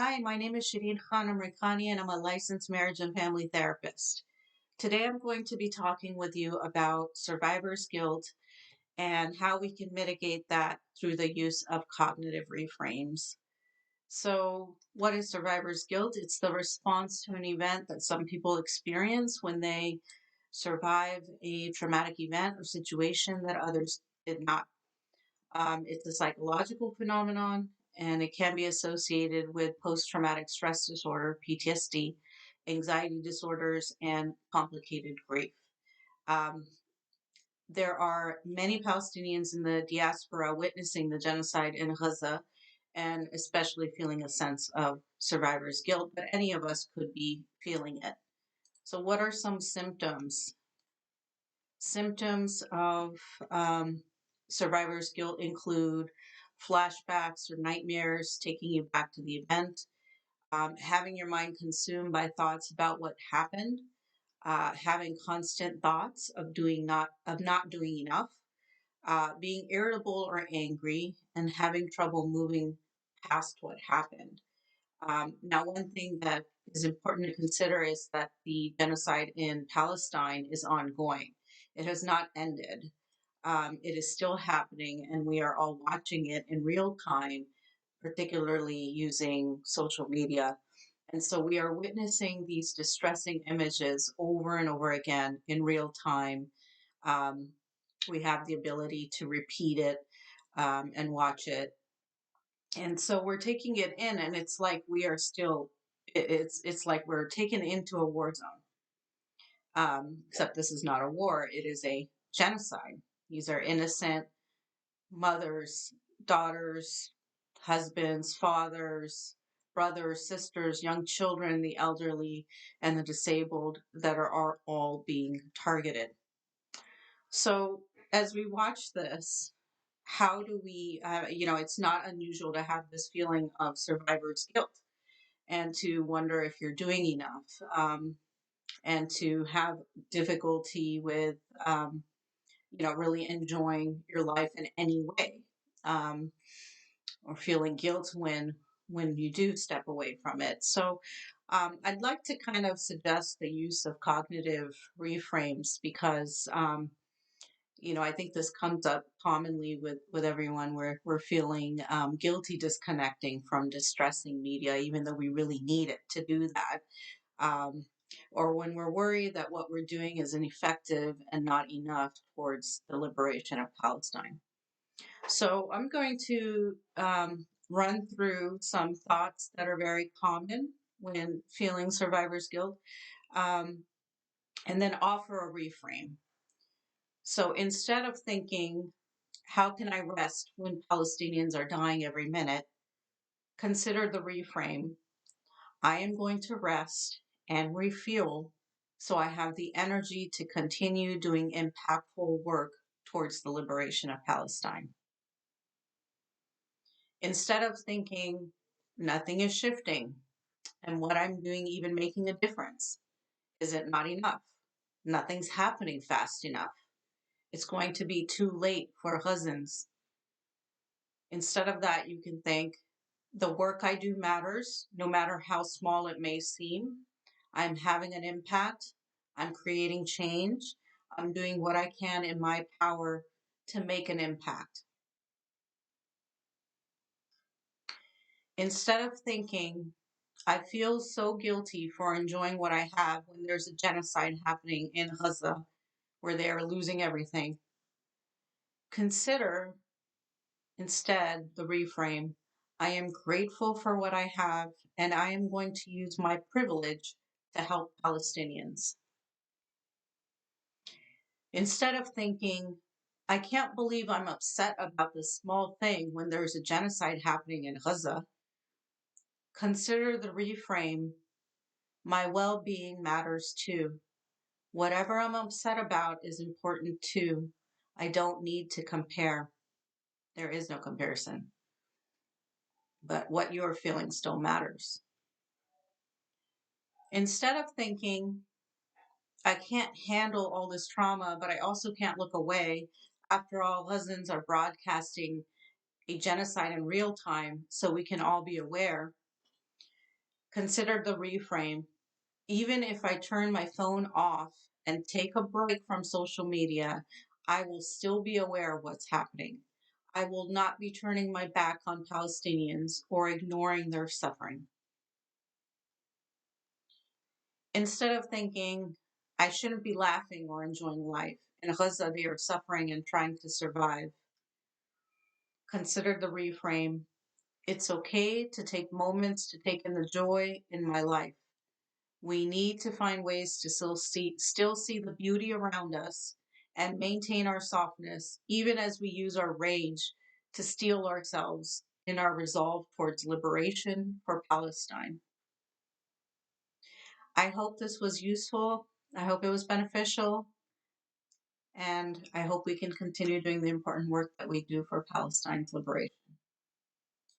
Hi, my name is Shereen Khan-Amrikani, and I'm a licensed marriage and family therapist. Today, I'm going to be talking with you about survivor's guilt and how we can mitigate that through the use of cognitive reframes. So, what is survivor's guilt? It's the response to an event that some people experience when they survive a traumatic event or situation that others did not. It's a psychological phenomenon and it can be associated with post traumatic stress disorder, PTSD, anxiety disorders, and complicated grief. Um, there are many Palestinians in the diaspora witnessing the genocide in Gaza and especially feeling a sense of survivor's guilt, but any of us could be feeling it. So, what are some symptoms? Symptoms of survivor's guilt include flashbacks or nightmares taking you back to the event, having your mind consumed by thoughts about what happened, having constant thoughts of not doing enough, being irritable or angry, and having trouble moving past what happened. Now, one thing that is important to consider is that the genocide in Palestine is ongoing. It has not ended. It is still happening, and we are all watching it in real time, particularly using social media. And so we are witnessing these distressing images over and over again in real time. Um, we have the ability to repeat it and watch it, and so we're taking it in, and it's like we are still. It's like we're taken into a war zone. Except this is not a war; it is a genocide. These are innocent mothers, daughters, husbands, fathers, brothers, sisters, young children, the elderly, and the disabled that are all being targeted. So as we watch this, how do we, it's not unusual to have this feeling of survivor's guilt and to wonder if you're doing enough, and to have difficulty with, really enjoying your life in any way, um, or feeling guilt when you do step away from it. So I'd like to kind of suggest the use of cognitive reframes because I think this comes up commonly with everyone where we're feeling guilty disconnecting from distressing media, even though we really need it to do that. Um, or when we're worried that what we're doing is ineffective and not enough towards the liberation of Palestine. So I'm going to run through some thoughts that are very common when feeling survivor's guilt, um, and then offer a reframe. So instead of thinking, how can I rest when Palestinians are dying every minute? Consider the reframe. I am going to rest and refuel so I have the energy to continue doing impactful work towards the liberation of Palestine. Instead of thinking nothing is shifting and what I'm doing even making a difference, is it not enough? Nothing's happening fast enough. It's going to be too late for Gazans. Instead of that, you can think the work I do matters, no matter how small it may seem. I'm having an impact. I'm creating change. I'm doing what I can in my power to make an impact. Instead of thinking, I feel so guilty for enjoying what I have when there's a genocide happening in Gaza where they are losing everything. Consider instead the reframe. I am grateful for what I have, and I am going to use my privilege to help Palestinians. Instead of thinking, I can't believe I'm upset about this small thing when there's a genocide happening in Gaza, consider the reframe. My well being matters too. Whatever I'm upset about is important too. I don't need to compare. There is no comparison, but what you're feeling still matters. Instead of thinking, I can't handle all this trauma, but I also can't look away. After all, Gazans are broadcasting a genocide in real time so we can all be aware. Consider the reframe. Even if I turn my phone off and take a break from social media, I will still be aware of what's happening. I will not be turning my back on Palestinians or ignoring their suffering. Instead of thinking, I shouldn't be laughing or enjoying life, in Gaza they are suffering and trying to survive, consider the reframe. It's okay to take moments to take in the joy in my life. We need to find ways to still see the beauty around us and maintain our softness, even as we use our rage to steel ourselves in our resolve towards liberation for Palestine. I hope this was useful. I hope it was beneficial. And I hope we can continue doing the important work that we do for Palestine's liberation.